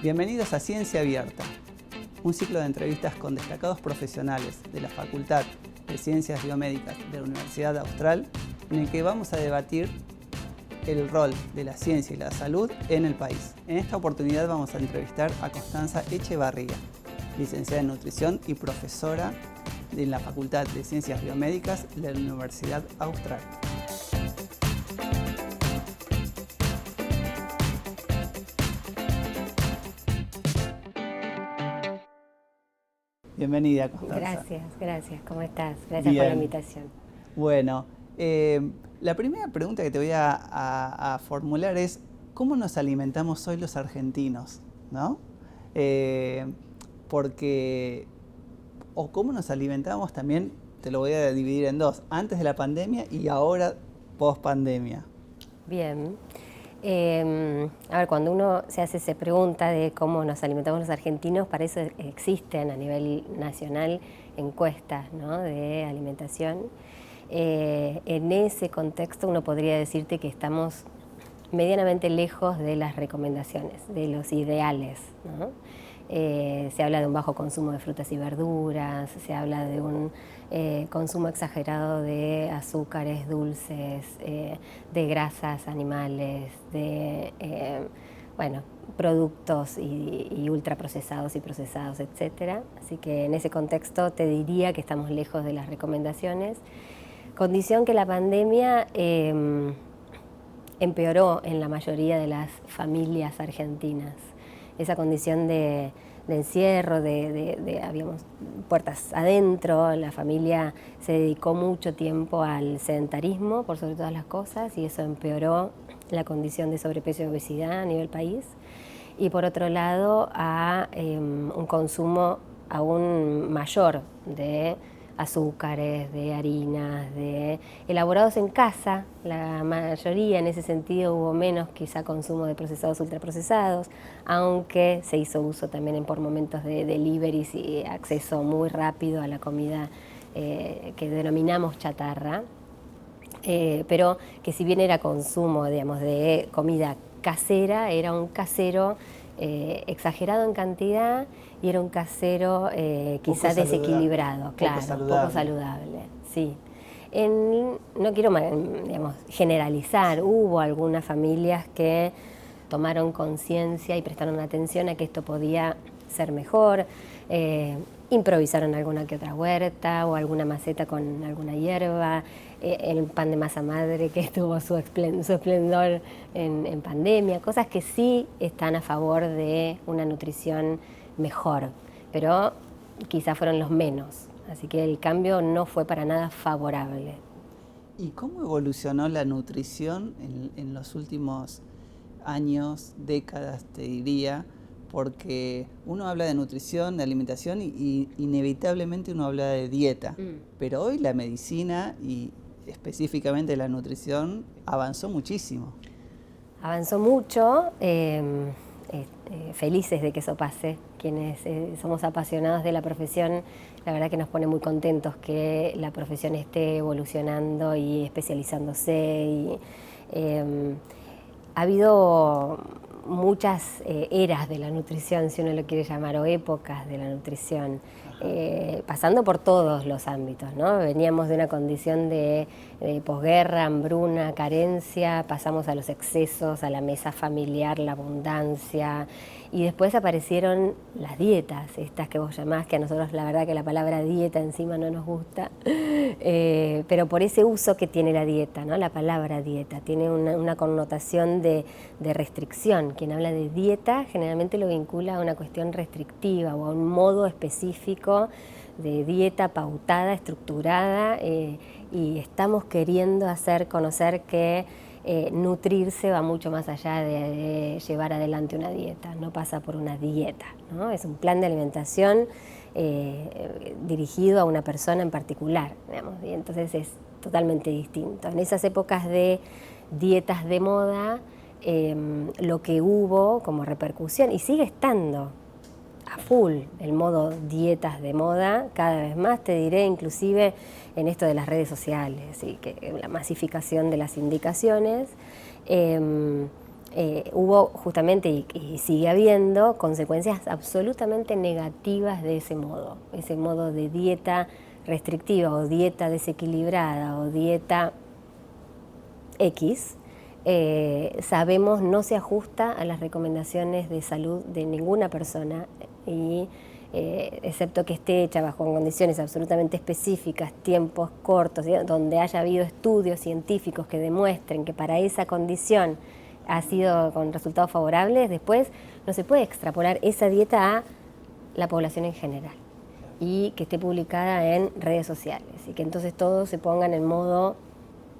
Bienvenidos a Ciencia Abierta, un ciclo de entrevistas con destacados profesionales de la Facultad de Ciencias Biomédicas de la Universidad Austral, en el que vamos a debatir el rol de la ciencia y la salud en el país. En esta oportunidad vamos a entrevistar a Constanza Echevarría, licenciada en nutrición y profesora de la Facultad de Ciencias Biomédicas de la Universidad Austral. Bienvenida, Constanza. Gracias. ¿Cómo estás? Gracias por la invitación. Bueno, la primera pregunta que te voy a formular es ¿cómo nos alimentamos hoy los argentinos? ¿No? O cómo nos alimentamos también, te lo voy a dividir en dos, antes de la pandemia y ahora post pandemia. Bien. A ver, cuando uno se pregunta de cómo nos alimentamos los argentinos, para eso existen a nivel nacional encuestas, ¿no?, de alimentación. En ese contexto uno podría decirte que estamos medianamente lejos de las recomendaciones, de los ideales, ¿no? Se habla de un bajo consumo de frutas y verduras, se habla de un consumo exagerado de azúcares, dulces, de grasas animales, de productos y ultraprocesados y procesados, etc. Así que en ese contexto te diría que estamos lejos de las recomendaciones. Condición que la pandemia empeoró en la mayoría de las familias argentinas. Esa condición de encierro, habíamos puertas adentro, la familia se dedicó mucho tiempo al sedentarismo, por sobre todas las cosas, y eso empeoró la condición de sobrepeso y obesidad a nivel país. Y por otro lado, a un consumo aún mayor de azúcares, de harinas, de elaborados en casa. La mayoría, en ese sentido, hubo menos quizá consumo de procesados, ultraprocesados, aunque se hizo uso también por momentos de deliveries y acceso muy rápido a la comida que denominamos chatarra, pero que si bien era consumo, digamos, de comida casera, era un casero exagerado en cantidad y era un casero quizá desequilibrado, poco saludable. Sí. No quiero, digamos, generalizar, hubo algunas familias que tomaron conciencia y prestaron atención a que esto podía ser mejor, improvisaron alguna que otra huerta o alguna maceta con alguna hierba, el pan de masa madre que tuvo su esplendor en pandemia, cosas que sí están a favor de una nutrición mejor, pero quizá fueron los menos, así que el cambio no fue para nada favorable. ¿Y cómo evolucionó la nutrición en los últimos años, décadas, te diría? Porque uno habla de nutrición, de alimentación y inevitablemente uno habla de dieta, pero hoy la medicina y específicamente la nutrición avanzó muchísimo. Avanzó mucho, felices de que eso pase. Quienes somos apasionados de la profesión, la verdad que nos pone muy contentos que la profesión esté evolucionando y especializándose. Ha habido muchas eras de la nutrición, si uno lo quiere llamar, o épocas de la nutrición, pasando por todos los ámbitos, ¿no? Veníamos de una condición de posguerra, hambruna, carencia, pasamos a los excesos, a la mesa familiar, la abundancia, y después aparecieron las dietas, estas que vos llamás, que a nosotros la verdad que la palabra dieta encima no nos gusta, pero por ese uso que tiene la dieta, ¿no? La palabra dieta tiene una connotación de restricción. Quien habla de dieta generalmente lo vincula a una cuestión restrictiva o a un modo específico de dieta pautada, estructurada, y estamos queriendo hacer conocer que nutrirse va mucho más allá de llevar adelante una dieta, no pasa por una dieta, ¿no? Es un plan de alimentación dirigido a una persona en particular, digamos, y entonces es totalmente distinto. En esas épocas de dietas de moda, lo que hubo como repercusión, y sigue estando a full el modo dietas de moda, cada vez más, te diré, inclusive en esto de las redes sociales y que la masificación de las indicaciones, hubo justamente, y sigue habiendo, consecuencias absolutamente negativas de ese modo de dieta restrictiva o dieta desequilibrada o dieta X, sabemos no se ajusta a las recomendaciones de salud de ninguna persona y excepto que esté hecha bajo condiciones absolutamente específicas, tiempos cortos, donde haya habido estudios científicos que demuestren que para esa condición ha sido con resultados favorables, después no se puede extrapolar esa dieta a la población en general y que esté publicada en redes sociales y que entonces todos se pongan en modo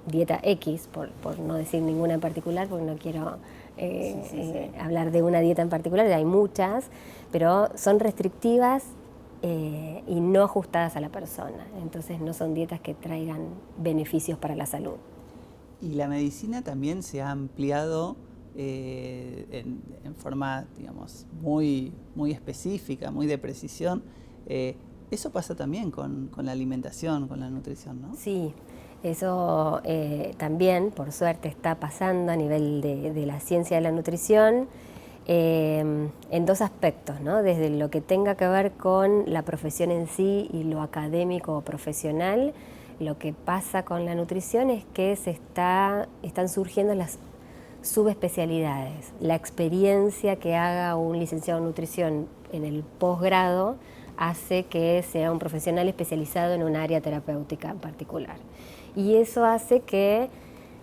dieta X, por no decir ninguna en particular, porque no quiero hablar de una dieta en particular, hay muchas, pero son restrictivas y no ajustadas a la persona. Entonces no son dietas que traigan beneficios para la salud. Y la medicina también se ha ampliado en forma, digamos, muy específica, muy de precisión. Eso pasa también con la alimentación, con la nutrición, ¿no? Sí. Eso también, por suerte, está pasando a nivel de la ciencia de la nutrición en dos aspectos, ¿no? Desde lo que tenga que ver con la profesión en sí y lo académico o profesional, lo que pasa con la nutrición es que están surgiendo las subespecialidades. La experiencia que haga un licenciado en nutrición en el posgrado hace que sea un profesional especializado en un área terapéutica en particular. Y eso hace que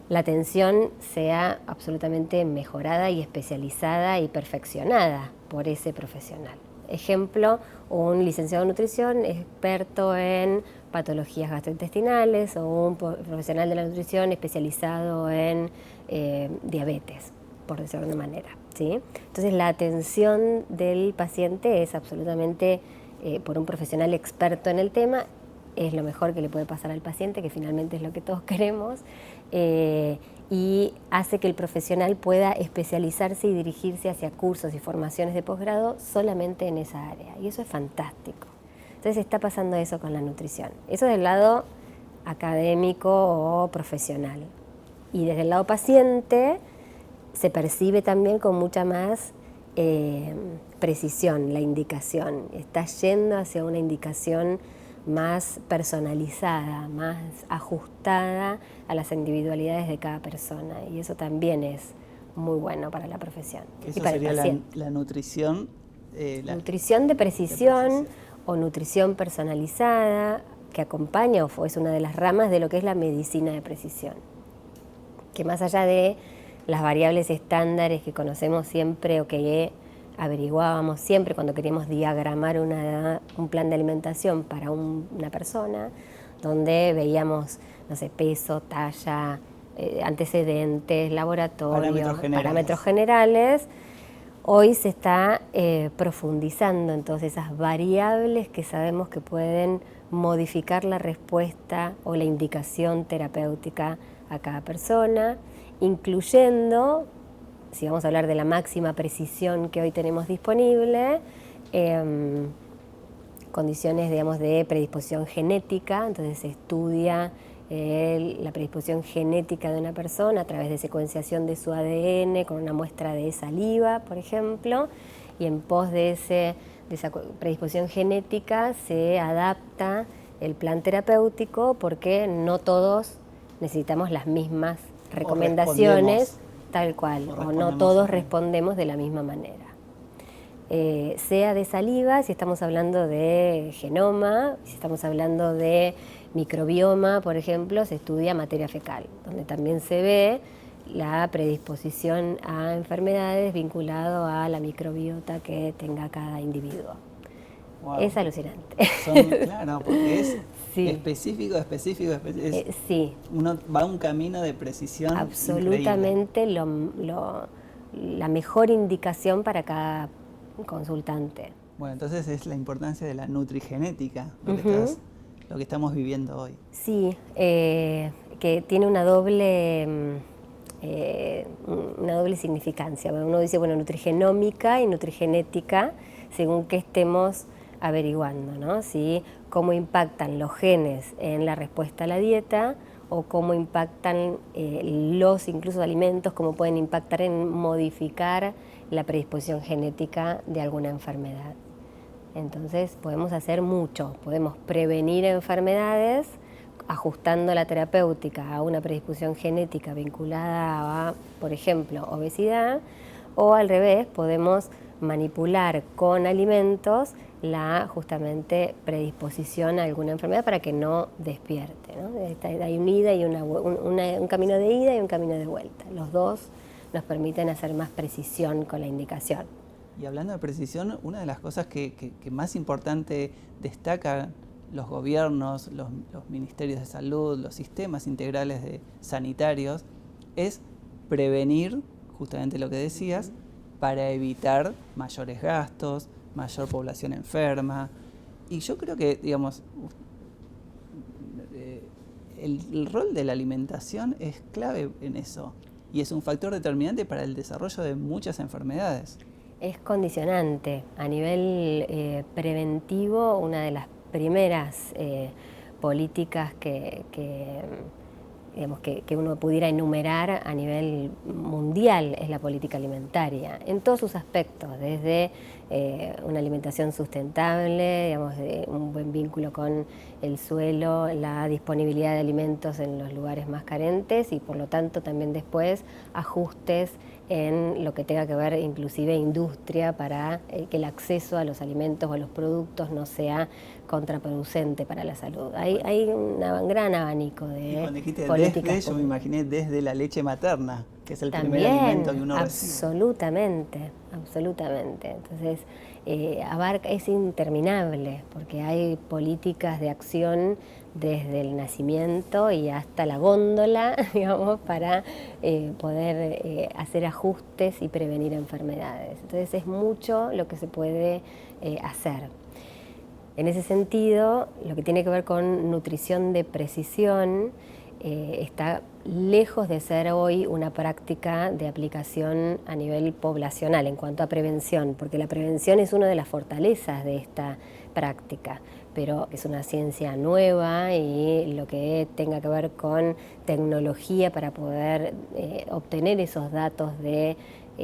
la atención sea absolutamente mejorada y especializada y perfeccionada por ese profesional. Ejemplo, un licenciado en nutrición experto en patologías gastrointestinales o un profesional de la nutrición especializado en diabetes, por decirlo de una manera, ¿sí? Entonces la atención del paciente es absolutamente por un profesional experto en el tema. Es lo mejor que le puede pasar al paciente, que finalmente es lo que todos queremos, y hace que el profesional pueda especializarse y dirigirse hacia cursos y formaciones de posgrado solamente en esa área, y eso es fantástico. Entonces está pasando eso con la nutrición. Eso del lado académico o profesional. Y desde el lado paciente se percibe también con mucha más precisión la indicación. Está yendo hacia una indicación más personalizada, más ajustada a las individualidades de cada persona, y eso también es muy bueno para la profesión. Eso y para sería el paciente. la nutrición. Nutrición de precisión o nutrición personalizada, que acompaña o es una de las ramas de lo que es la medicina de precisión, que más allá de las variables estándares que conocemos siempre o que averiguábamos siempre cuando queríamos diagramar un plan de alimentación para una persona, donde veíamos, no sé, peso, talla, antecedentes, laboratorio, parámetros generales. Hoy se está profundizando en todas esas variables que sabemos que pueden modificar la respuesta o la indicación terapéutica a cada persona, incluyendo, si vamos a hablar de la máxima precisión que hoy tenemos disponible, condiciones, digamos, de predisposición genética. Entonces se estudia la predisposición genética de una persona a través de secuenciación de su ADN con una muestra de saliva, por ejemplo, y en pos de esa predisposición genética se adapta el plan terapéutico, porque no todos necesitamos las mismas recomendaciones tal cual, o no todos respondemos de la misma manera. Sea de saliva, si estamos hablando de genoma, si estamos hablando de microbioma, por ejemplo, se estudia materia fecal, donde también se ve la predisposición a enfermedades vinculado a la microbiota que tenga cada individuo. Wow. Es alucinante. Claro, porque es sí. específico. Sí. Uno va a un camino de precisión absolutamente la mejor indicación para cada consultante. Bueno, entonces es la importancia de la nutrigenética, lo que estamos viviendo hoy. Sí, que tiene una doble significancia. Uno dice, bueno, nutrigenómica y nutrigenética, según que estemos averiguando, ¿no? ¿Sí? Cómo impactan los genes en la respuesta a la dieta o cómo impactan los incluso alimentos, cómo pueden impactar en modificar la predisposición genética de alguna enfermedad. Entonces podemos hacer mucho, podemos prevenir enfermedades ajustando la terapéutica a una predisposición genética vinculada a, por ejemplo, obesidad, o al revés, podemos manipular con alimentos la justamente predisposición a alguna enfermedad para que no despierte, ¿no? Hay un ida y un camino de ida y un camino de vuelta. Los dos nos permiten hacer más precisión con la indicación. Y hablando de precisión, una de las cosas que más importante destacan los gobiernos, los ministerios de salud, los sistemas integrales sanitarios, es prevenir, justamente lo que decías, para evitar mayores gastos, mayor población enferma. Y yo creo que, digamos, el rol de la alimentación es clave en eso y es un factor determinante para el desarrollo de muchas enfermedades. Es condicionante. A nivel preventivo, una de las primeras políticas digamos, que uno pudiera enumerar a nivel mundial es la política alimentaria, en todos sus aspectos, desde una alimentación sustentable, digamos, de un buen vínculo con el suelo, la disponibilidad de alimentos en los lugares más carentes y por lo tanto también después ajustes en lo que tenga que ver inclusive industria para que el acceso a los alimentos o a los productos no sea contraproducente para la salud. Hay un gran abanico de políticas. Yo me imaginé desde la leche materna, que es el también, primer alimento que uno recibe. Absolutamente. Entonces, es interminable, porque hay políticas de acción desde el nacimiento y hasta la góndola, digamos, para poder hacer ajustes y prevenir enfermedades. Entonces es mucho lo que se puede hacer. En ese sentido, lo que tiene que ver con nutrición de precisión está lejos de ser hoy una práctica de aplicación a nivel poblacional en cuanto a prevención, porque la prevención es una de las fortalezas de esta práctica, pero es una ciencia nueva y lo que tenga que ver con tecnología para poder obtener esos datos de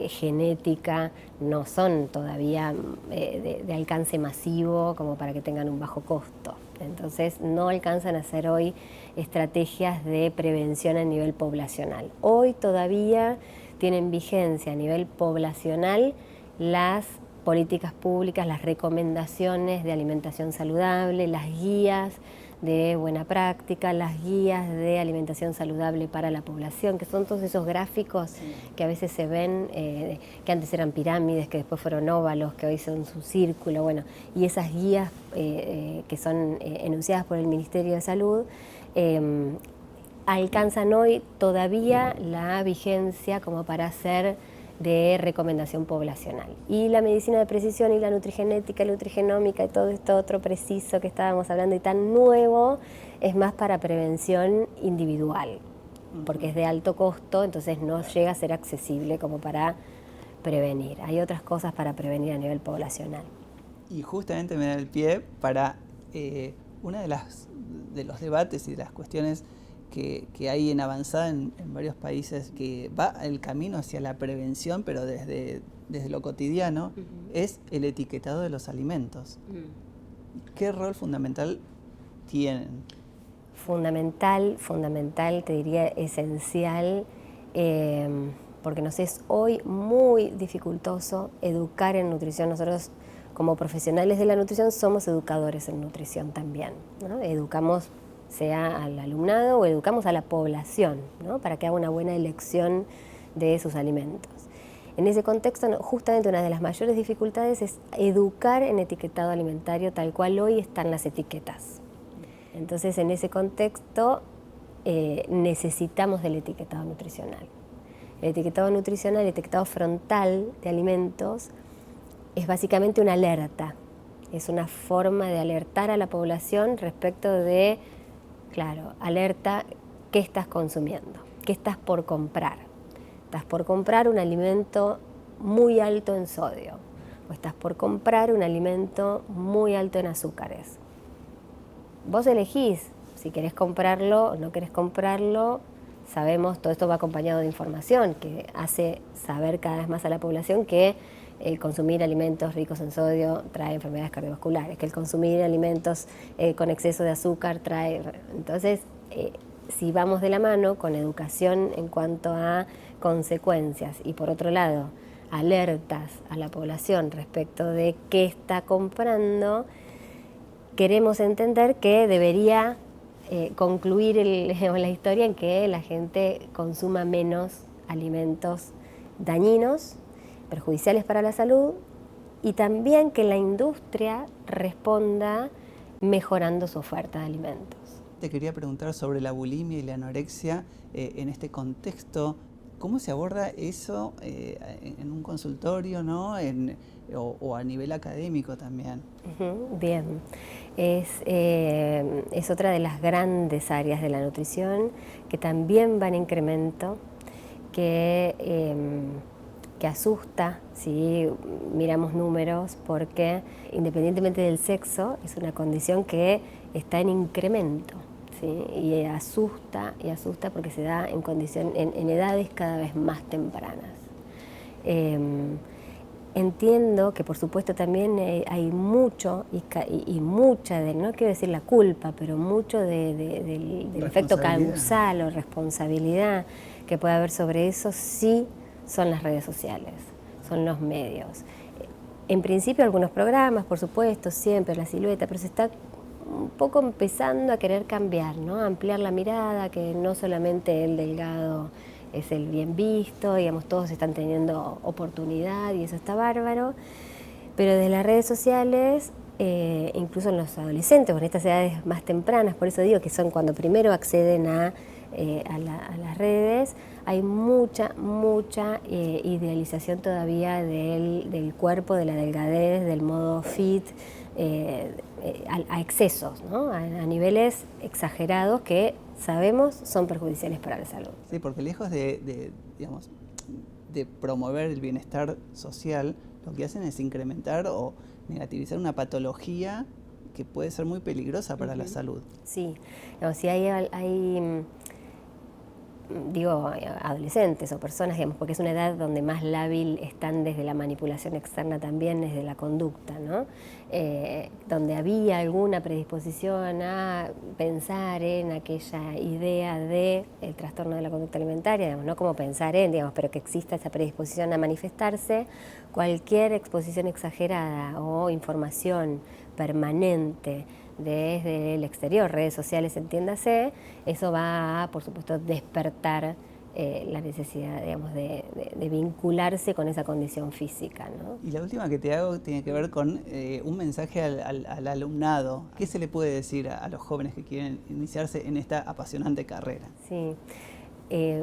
genética no son todavía de alcance masivo como para que tengan un bajo costo. Entonces no alcanzan a hacer hoy estrategias de prevención a nivel poblacional. Hoy todavía tienen vigencia a nivel poblacional las políticas públicas, las recomendaciones de alimentación saludable, las guías de buena práctica, las guías de alimentación saludable para la población, que son todos esos gráficos que a veces se ven, que antes eran pirámides, que después fueron óvalos, que hoy son su círculo, bueno, y esas guías que son enunciadas por el Ministerio de Salud, alcanzan hoy todavía la vigencia como para hacer de recomendación poblacional. Y la medicina de precisión y la nutrigenética, la nutrigenómica y todo esto otro preciso que estábamos hablando y tan nuevo, es más para prevención individual, porque es de alto costo, entonces no llega a ser accesible como para prevenir. Hay otras cosas para prevenir a nivel poblacional. Y justamente me da el pie para una de los debates y de las cuestiones que hay en avanzada en varios países, que va el camino hacia la prevención, pero desde lo cotidiano, es el etiquetado de los alimentos. ¿Qué rol fundamental tienen? Fundamental, te diría esencial, porque nos es hoy muy dificultoso educar en nutrición. Nosotros, como profesionales de la nutrición, somos educadores en nutrición también, ¿no? Educamos sea al alumnado o educamos a la población, ¿no? Para que haga una buena elección de sus alimentos. En ese contexto, justamente una de las mayores dificultades es educar en etiquetado alimentario tal cual hoy están las etiquetas. Entonces, en ese contexto, necesitamos del etiquetado nutricional. El etiquetado frontal de alimentos, es básicamente una alerta. Es una forma de alertar a la población respecto de, claro, alerta, ¿qué estás consumiendo? ¿Qué estás por comprar? Estás por comprar un alimento muy alto en sodio o estás por comprar un alimento muy alto en azúcares. Vos elegís Si querés comprarlo o no querés comprarlo, sabemos, todo esto va acompañado de información que hace saber cada vez más a la población que el consumir alimentos ricos en sodio trae enfermedades cardiovasculares, que el consumir alimentos con exceso de azúcar trae... Entonces, si vamos de la mano con educación en cuanto a consecuencias y por otro lado, alertas a la población respecto de qué está comprando, queremos entender que debería concluir la historia en que la gente consuma menos alimentos dañinos, perjudiciales para la salud, y también que la industria responda mejorando su oferta de alimentos. Te quería preguntar sobre la bulimia y la anorexia en este contexto. ¿Cómo se aborda eso en un consultorio, ¿no? O a nivel académico también? Bien, es otra de las grandes áreas de la nutrición que también va en incremento, que asusta si miramos números, porque independientemente del sexo es una condición que está en incremento, ¿sí? Y asusta porque se da en edades cada vez más tempranas. Entiendo que por supuesto también hay mucho y mucha, no quiero decir la culpa, pero mucho del efecto causal o responsabilidad que puede haber sobre eso, sí son las redes sociales, son los medios. En principio algunos programas, por supuesto, siempre la silueta, pero se está un poco empezando a querer cambiar, ¿no? A ampliar la mirada, que no solamente el delgado es el bien visto, digamos, todos están teniendo oportunidad y eso está bárbaro, pero de las redes sociales, incluso en los adolescentes, o en estas edades más tempranas, por eso digo que son cuando primero acceden a las redes, hay mucha idealización todavía del cuerpo, de la delgadez, del modo fit, a excesos, ¿no? A niveles exagerados que sabemos son perjudiciales para la salud. Sí, porque lejos de promover el bienestar social, lo que hacen es incrementar o negativizar una patología que puede ser muy peligrosa para la salud. Sí, si hay adolescentes o personas, digamos, porque es una edad donde más lábil están desde la manipulación externa también, desde la conducta, ¿no? Donde había alguna predisposición a pensar en aquella idea del trastorno de la conducta alimentaria, digamos, no como pensar en, digamos, pero que exista esa predisposición a manifestarse, cualquier exposición exagerada o información permanente desde el exterior, redes sociales, entiéndase, eso va a, por supuesto, despertar la necesidad, digamos, de vincularse con esa condición física, ¿no? Y la última que te hago tiene que ver con un mensaje al alumnado. ¿Qué se le puede decir a los jóvenes que quieren iniciarse en esta apasionante carrera? Sí,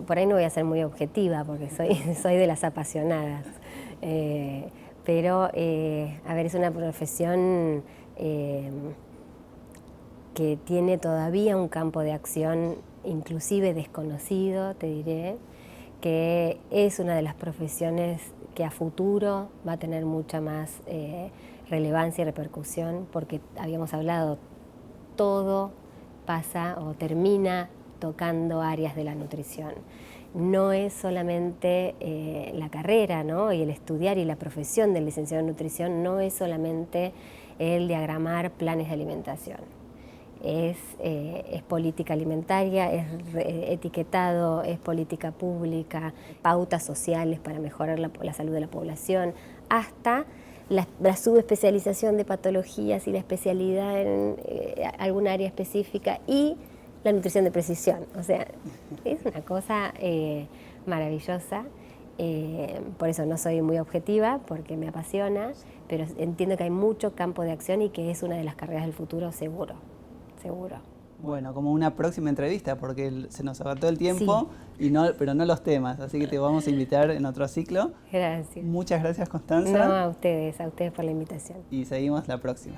por ahí no voy a ser muy objetiva porque soy de las apasionadas, pero, a ver, es una profesión que tiene todavía un campo de acción inclusive desconocido, te diré, que es una de las profesiones que a futuro va a tener mucha más relevancia y repercusión, porque habíamos hablado, todo pasa o termina tocando áreas de la nutrición. No es solamente la carrera, ¿no? Y el estudiar y la profesión del licenciado en nutrición no es solamente el diagramar planes de alimentación. Es política alimentaria, es etiquetado, es política pública, pautas sociales para mejorar la salud de la población, hasta la subespecialización de patologías y la especialidad en alguna área específica y la nutrición de precisión. O sea, es una cosa maravillosa. Por eso no soy muy objetiva, porque me apasiona, pero entiendo que hay mucho campo de acción y que es una de las carreras del futuro seguro. Bueno, como una próxima entrevista, porque se nos agotó el tiempo, sí, pero no los temas, así que te vamos a invitar en otro ciclo. Gracias. Muchas gracias, Constanza. No, a ustedes por la invitación. Y seguimos la próxima.